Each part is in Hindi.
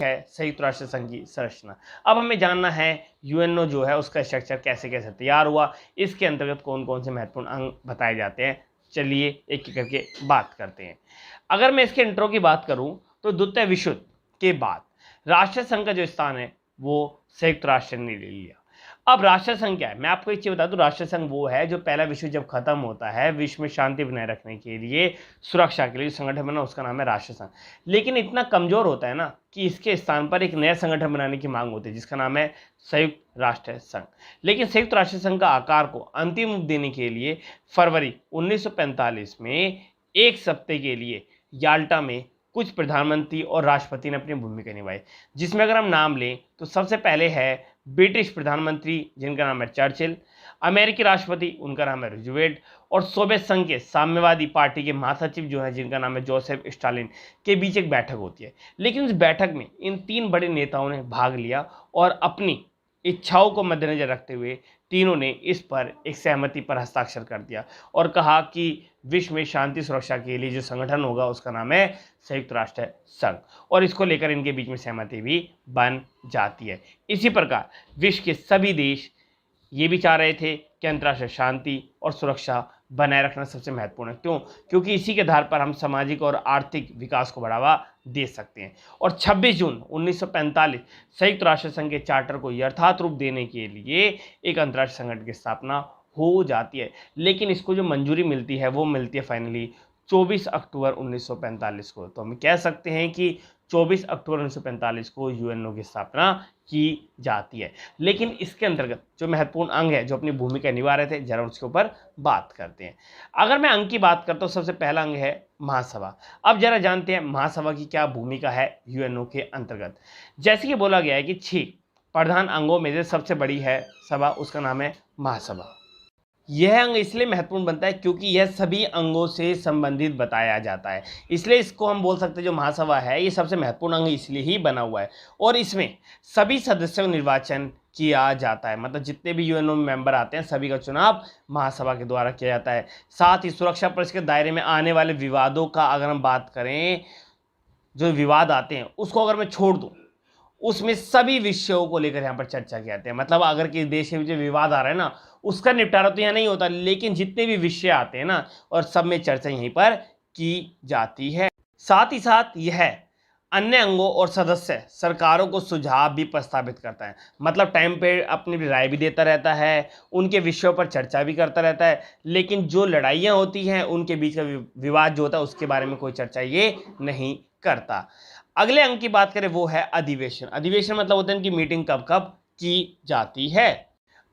है संयुक्त राष्ट्र संघ की संरचना। अब हमें जानना है यूएनओ जो है उसका स्ट्रक्चर कैसे कैसे तैयार हुआ, इसके अंतर्गत कौन कौन से महत्वपूर्ण अंग बताए जाते हैं। चलिए एक एक करके बात करते हैं। अगर मैं इसके इंट्रो की बात करूं तो द्वितीय विश्व युद्ध के बाद राष्ट्र संघ का जो स्थान है वो संयुक्त राष्ट्र ने ले लिया। अब राष्ट्र संघ क्या है, मैं आपको एक चीज बता दूं, राष्ट्र संघ वो है जो पहला विश्व जब खत्म होता है, विश्व में शांति बनाए रखने के लिए, सुरक्षा के लिए जो संगठन बना उसका नाम है राष्ट्र संघ। लेकिन इतना कमजोर होता है ना कि इसके स्थान पर एक नया संगठन बनाने की मांग होती है जिसका नाम है संयुक्त राष्ट्र संघ। लेकिन संयुक्त राष्ट्र संघ का आकार को अंतिम रूप देने के लिए फरवरी 1945 में एक सप्ताह के लिए याल्टा में कुछ प्रधानमंत्री और राष्ट्रपति ने अपनी भूमिका निभाई, जिसमें अगर हम नाम लें तो सबसे पहले है ब्रिटिश प्रधानमंत्री जिनका नाम है चर्चिल, अमेरिकी राष्ट्रपति उनका नाम है रूजवेल्ट, और सोवियत संघ के साम्यवादी पार्टी के महासचिव जो है जिनका नाम है जोसेफ स्टालिन के बीच एक बैठक होती है। लेकिन उस बैठक में इन तीन बड़े नेताओं ने भाग लिया और अपनी इच्छाओं को मद्देनजर रखते हुए तीनों ने इस पर एक सहमति पर हस्ताक्षर कर दिया और कहा कि विश्व में शांति सुरक्षा के लिए जो संगठन होगा उसका नाम है संयुक्त राष्ट्र संघ, और इसको लेकर इनके बीच में सहमति भी बन जाती है। इसी प्रकार विश्व के सभी देश ये भी चाह रहे थे कि अंतर्राष्ट्रीय शांति और सुरक्षा बनाए रखना सबसे महत्वपूर्ण है। क्यों? क्योंकि इसी के आधार पर हम सामाजिक और आर्थिक विकास को बढ़ावा दे सकते हैं। और 26 जून 1945 संयुक्त राष्ट्र संघ के चार्टर को यथार्थ रूप देने के लिए एक अंतर्राष्ट्रीय संगठन की स्थापना हो जाती है। लेकिन इसको जो मंजूरी मिलती है वो मिलती है फाइनली 24 अक्टूबर 1945 को। तो हम कह सकते हैं कि 24 अक्टूबर 1945 को यूएनओ की स्थापना की जाती है। लेकिन इसके अंतर्गत जो महत्वपूर्ण अंग है जो अपनी भूमिका निभा रहे थे, जरा उसके ऊपर बात करते हैं। अगर मैं अंग की बात करता हूँ, सबसे पहला अंग है महासभा। अब जरा जानते हैं महासभा की क्या भूमिका है यूएनओ के अंतर्गत। जैसे कि बोला गया है कि 6 प्रधान अंगों में से सबसे बड़ी है सभा, उसका नाम है महासभा। यह अंग इसलिए महत्वपूर्ण बनता है क्योंकि यह सभी अंगों से संबंधित बताया जाता है, इसलिए इसको हम बोल सकते हैं जो महासभा है ये सबसे महत्वपूर्ण अंग इसलिए ही बना हुआ है। और इसमें सभी सदस्यों का निर्वाचन किया जाता है, मतलब जितने भी यूएनओ मेंबर आते हैं सभी का चुनाव महासभा के द्वारा किया जाता है। साथ ही सुरक्षा परिषद के दायरे में आने वाले विवादों का अगर हम बात करें, जो विवाद आते हैं उसको अगर मैं छोड़ दूँ, उसमें सभी विषयों को लेकर यहाँ पर चर्चा की जाती है। मतलब अगर किसी देश में जो विवाद आ रहा है ना उसका निपटारा तो यहाँ नहीं होता, लेकिन जितने भी विषय आते हैं ना और सब में चर्चा यहीं पर की जाती है। साथ ही साथ यह अन्य अंगों और सदस्य सरकारों को सुझाव भी प्रस्तावित करता है, मतलब टाइम पे अपनी राय भी देता रहता है, उनके विषयों पर चर्चा भी करता रहता है। लेकिन जो लड़ाइयाँ होती हैं उनके बीच का विवाद जो होता है उसके बारे में कोई चर्चा ये नहीं करता। अगले अंग की बात करें वो है अधिवेशन। अधिवेशन मतलब होता है कि मीटिंग कब कब की जाती है।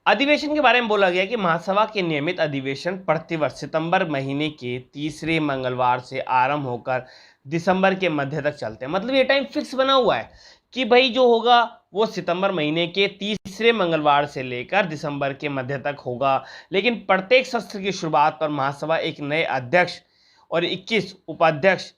अधिवेशन के बारे में बोला गया कि महासभा के नियमित अधिवेशन प्रतिवर्ष सितंबर महीने के तीसरे मंगलवार से आरंभ होकर दिसंबर के मध्य तक चलते हैं। मतलब ये टाइम फिक्स बना हुआ है कि भाई जो होगा वो सितंबर महीने के तीसरे मंगलवार से लेकर दिसंबर के मध्य तक होगा। लेकिन प्रत्येक सत्र की शुरुआत पर महासभा एक नए अध्यक्ष और 21 उपाध्यक्ष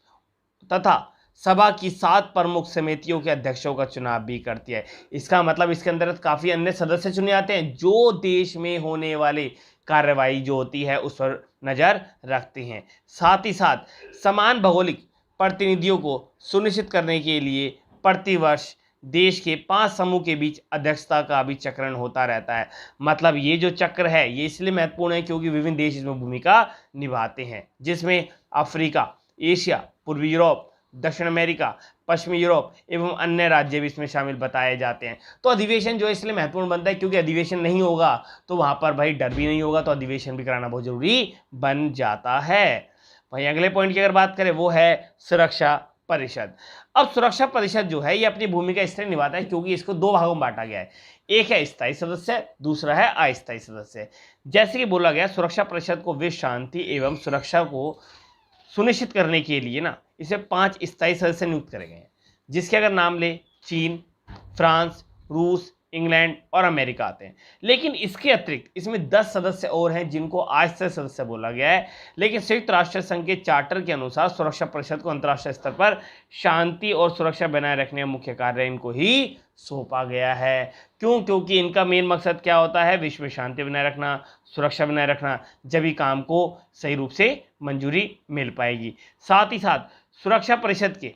तथा सभा की 7 प्रमुख समितियों के अध्यक्षों का चुनाव भी करती है। इसका मतलब इसके अंदर काफ़ी अन्य सदस्य चुने जाते हैं जो देश में होने वाली कार्रवाई जो होती है उस पर नज़र रखते हैं। साथ ही साथ समान भौगोलिक प्रतिनिधियों को सुनिश्चित करने के लिए प्रतिवर्ष देश के 5 समूह के बीच अध्यक्षता का भी चक्रण होता रहता है। मतलब ये जो चक्र है ये इसलिए महत्वपूर्ण है क्योंकि विभिन्न देश इसमें भूमिका निभाते हैं, जिसमें अफ्रीका, एशिया, पूर्वी यूरोप, दक्षिण अमेरिका, पश्चिमी यूरोप एवं अन्य राज्य भी इसमें शामिल बताए जाते हैं। तो अधिवेशन जो है इसलिए महत्वपूर्ण बनता है क्योंकि अधिवेशन नहीं होगा तो वहाँ पर भाई डर भी नहीं होगा, तो अधिवेशन भी कराना बहुत जरूरी बन जाता है। वहीं अगले पॉइंट की अगर बात करें वो है सुरक्षा परिषद। अब सुरक्षा परिषद जो है ये अपनी भूमिका इसलिए निभाता है क्योंकि इसको 2 भागों में बांटा गया है, एक है स्थायी सदस्य, दूसरा है अस्थायी सदस्य। जैसे कि बोला गया सुरक्षा परिषद को विश्व शांति एवं सुरक्षा को सुनिश्चित करने के लिए ना इसे 5 स्थायी सदस्य नियुक्त करे गए हैं, जिसके अगर नाम ले चीन, फ्रांस, रूस, इंग्लैंड और अमेरिका आते हैं। लेकिन इसके अतिरिक्त इसमें 10 सदस्य और हैं जिनको अस्थायी सदस्य बोला गया है। लेकिन संयुक्त राष्ट्र संघ के चार्टर के अनुसार सुरक्षा परिषद को अंतर्राष्ट्रीय स्तर पर शांति और सुरक्षा बनाए रखने का मुख्य कार्य इनको ही सौंपा गया है। क्यों? क्योंकि इनका मेन मकसद क्या होता है? विश्व में शांति बनाए रखना, सुरक्षा बनाए रखना, जब ही काम को सही रूप से मंजूरी मिल पाएगी। साथ ही साथ सुरक्षा परिषद के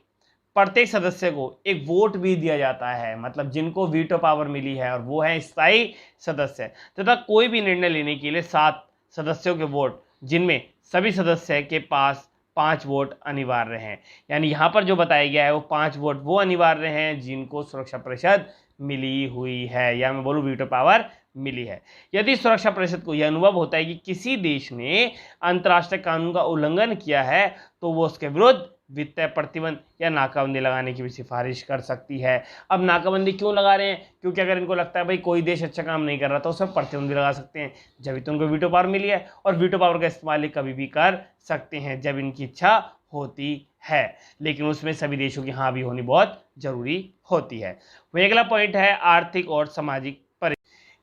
प्रत्येक सदस्य को एक वोट भी दिया जाता है, मतलब जिनको वीटो पावर मिली है, और वो है स्थायी सदस्य, तथा कोई भी निर्णय लेने के लिए 7 सदस्यों के वोट, जिनमें सभी सदस्य के पास 5 वोट अनिवार्य हैं। यानी यहाँ पर जो बताया गया है वो 5 वोट वो अनिवार्य हैं जिनको सुरक्षा परिषद मिली हुई है, या मैं बोलूँ वीटो पावर मिली है। यदि सुरक्षा परिषद को यह अनुभव होता है कि किसी देश ने अंतर्राष्ट्रीय कानून का उल्लंघन किया है, तो वो उसके विरुद्ध वित्तीय प्रतिबंध या नाकाबंदी लगाने की भी सिफारिश कर सकती है। अब नाकाबंदी क्यों लगा रहे हैं? क्योंकि अगर इनको लगता है भाई कोई देश अच्छा काम नहीं कर रहा तो उस पर प्रतिबंध भी लगा सकते हैं, जब तो उनको वीटो पावर मिली है, और वीटो पावर का इस्तेमाल कभी भी कर सकते हैं जब इनकी इच्छा होती है, लेकिन उसमें सभी देशों की हाँ भी होनी बहुत जरूरी होती है। वही अगला पॉइंट है आर्थिक और सामाजिक परिषद।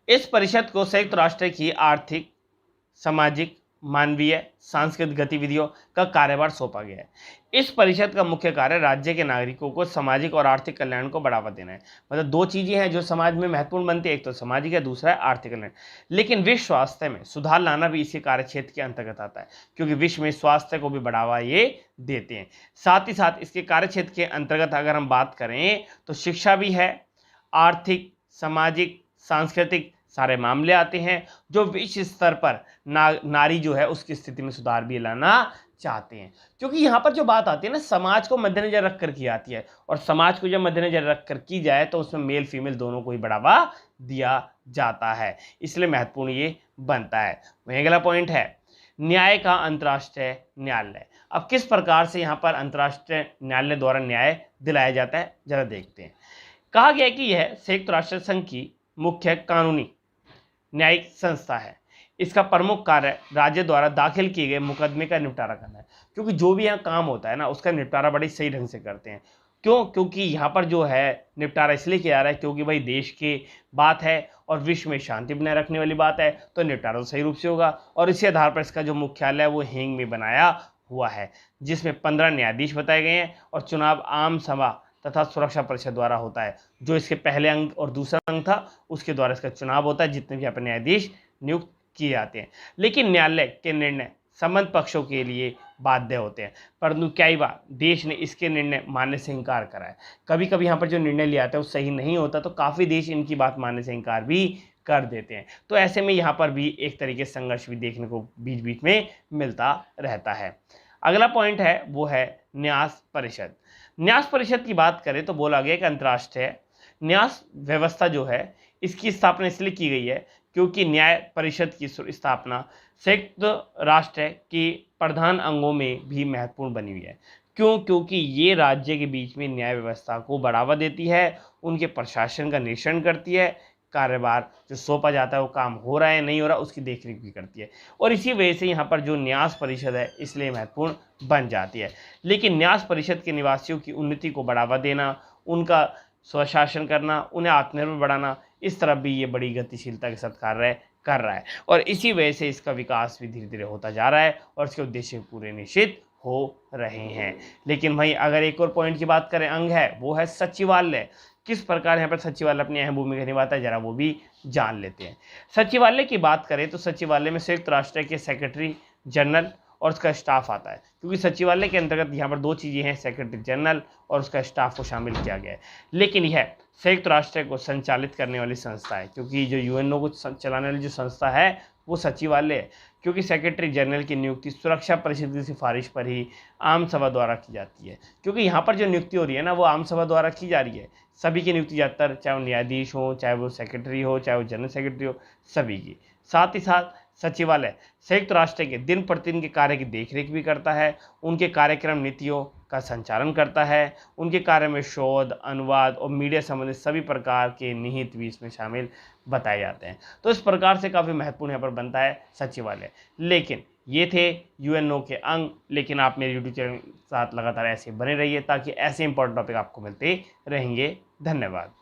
इस परिषद को संयुक्त राष्ट्र की आर्थिक, सामाजिक, मानवीय, सांस्कृतिक गतिविधियों का कार्यभार सौंपा गया है। इस परिषद का मुख्य कार्य राज्य के नागरिकों को सामाजिक और आर्थिक कल्याण को बढ़ावा देना है। मतलब 2 चीजें हैं जो समाज में महत्वपूर्ण बनती है, एक तो सामाजिक है, दूसरा है आर्थिक कल्याण। लेकिन विश्व स्वास्थ्य में सुधार लाना भी इसी कार्य क्षेत्र के अंतर्गत आता है, क्योंकि विश्व में स्वास्थ्य को भी बढ़ावा ये देते हैं। साथ ही साथ इसके कार्य क्षेत्र के अंतर्गत अगर हम बात करें तो शिक्षा भी है, आर्थिक, सामाजिक, सांस्कृतिक सारे मामले आते हैं जो विश्व स्तर पर नारी जो है उसकी स्थिति में सुधार भी लाना चाहते हैं। क्योंकि यहाँ पर जो बात आती है ना, समाज को मद्देनजर रखकर की आती है, और समाज को जब मद्देनजर रखकर की जाए तो उसमें मेल फीमेल दोनों को ही बढ़ावा दिया जाता है, इसलिए महत्वपूर्ण ये बनता है। वहीं अगला पॉइंट है न्याय का अंतर्राष्ट्रीय न्यायालय। अब किस प्रकार से यहाँ पर अंतर्राष्ट्रीय न्यायालय द्वारा न्याय दिलाया जाता है, जरा देखते हैं। कहा गया कि यह संयुक्त राष्ट्र संघ की मुख्य कानूनी न्यायिक संस्था है। इसका प्रमुख कार्य राज्य द्वारा दाखिल किए गए मुकदमे का निपटारा करना है, क्योंकि जो भी यहाँ काम होता है ना उसका निपटारा बड़ी सही ढंग से करते हैं। क्यों? क्योंकि यहाँ पर जो है निपटारा इसलिए किया जा रहा है क्योंकि भाई देश की बात है और विश्व में शांति बनाए रखने वाली बात है, तो निपटारा तो सही रूप से होगा। और इसी आधार पर इसका जो मुख्यालय है वो हेंग में बनाया हुआ है, जिसमें 15 न्यायाधीश बताए गए हैं, और चुनाव आम सभा तथा सुरक्षा परिषद द्वारा होता है। जो इसके पहले अंग और दूसरा अंग था उसके द्वारा इसका चुनाव होता है, जितने भी यहाँ पर न्यायाधीश नियुक्त किए जाते हैं। लेकिन न्यायालय के निर्णय संबंध पक्षों के लिए बाध्य होते हैं, परंतु कई बार देश ने इसके निर्णय मानने से इनकार करा है। कभी कभी यहाँ पर जो निर्णय लिया जाता है वो सही नहीं होता, तो काफ़ी देश इनकी बात मानने से इनकार भी कर देते हैं। तो ऐसे में यहाँ पर भी एक तरीके से संघर्ष भी देखने को बीच बीच में मिलता रहता है। अगला पॉइंट है वो है न्यास परिषद। न्यास परिषद की बात करें तो बोला गया कि अंतर्राष्ट्रीय न्यास व्यवस्था जो है इसकी स्थापना इसलिए की गई है क्योंकि न्याय परिषद की स्थापना संयुक्त राष्ट्र की प्रधान अंगों में भी महत्वपूर्ण बनी हुई है। क्यों? क्योंकि ये राज्य के बीच में न्याय व्यवस्था को बढ़ावा देती है, उनके प्रशासन का निरीक्षण करती है, कार्यभार जो सौंपा जाता है वो काम हो रहा है नहीं हो रहा उसकी देखरेख भी करती है, और इसी वजह से यहाँ पर जो न्यास परिषद है इसलिए महत्वपूर्ण बन जाती है। लेकिन न्यास परिषद के निवासियों की उन्नति को बढ़ावा देना, उनका स्वशासन करना, उन्हें आत्मनिर्भर बढ़ाना, इस तरफ भी ये बड़ी गतिशीलता के साथ कार्य कर रहा है, और इसी वजह से इसका विकास भी धीरे धीरे होता जा रहा है और इसके उद्देश्य पूरे निश्चित हो रहे हैं। लेकिन भाई अगर एक और पॉइंट की बात करें, अंग है वो है सचिवालय। किस प्रकार यहाँ पर सचिवालय अपनी अहम भूमिका निभाता है जरा वो भी जान लेते हैं। सचिवालय की बात करें तो सचिवालय में संयुक्त राष्ट्र के सेक्रेटरी जनरल और उसका स्टाफ आता है, क्योंकि सचिवालय के अंतर्गत यहाँ पर 2 चीज़ें हैं, सेक्रेटरी जनरल और उसका स्टाफ को शामिल किया गया है। लेकिन यह संयुक्त राष्ट्र को संचालित करने वाली संस्था है, क्योंकि जो यूएनओ को चलाने वाली जो संस्था है वो सचिवालय है, क्योंकि सेक्रेटरी जनरल की नियुक्ति सुरक्षा परिषद की सिफारिश पर ही आम सभा द्वारा की जाती है। क्योंकि यहाँ पर जो नियुक्ति हो रही है ना वो आम सभा द्वारा की जा रही है, सभी की नियुक्ति ज़्यादातर, चाहे वो न्यायाधीश हो, चाहे वो सेक्रेटरी हो, चाहे वो जनरल सेक्रेटरी हो, सभी की। साथ ही साथ सचिवालय संयुक्त राष्ट्र के दिन प्रतिदिन के कार्य की देखरेख भी करता है, उनके कार्यक्रम नीतियों का संचालन करता है, उनके कार्य में शोध, अनुवाद और मीडिया संबंधित सभी प्रकार के निहित भी इसमें शामिल बताए जाते हैं। तो इस प्रकार से काफ़ी महत्वपूर्ण यहाँ पर बनता है सचिवालय। लेकिन ये थे यूएनओ के अंग। लेकिन आप मेरे यूट्यूब चैनल के साथ लगातार ऐसे बने रहिए ताकि ऐसे इंपॉर्टेंट टॉपिक आपको मिलते रहेंगे। धन्यवाद।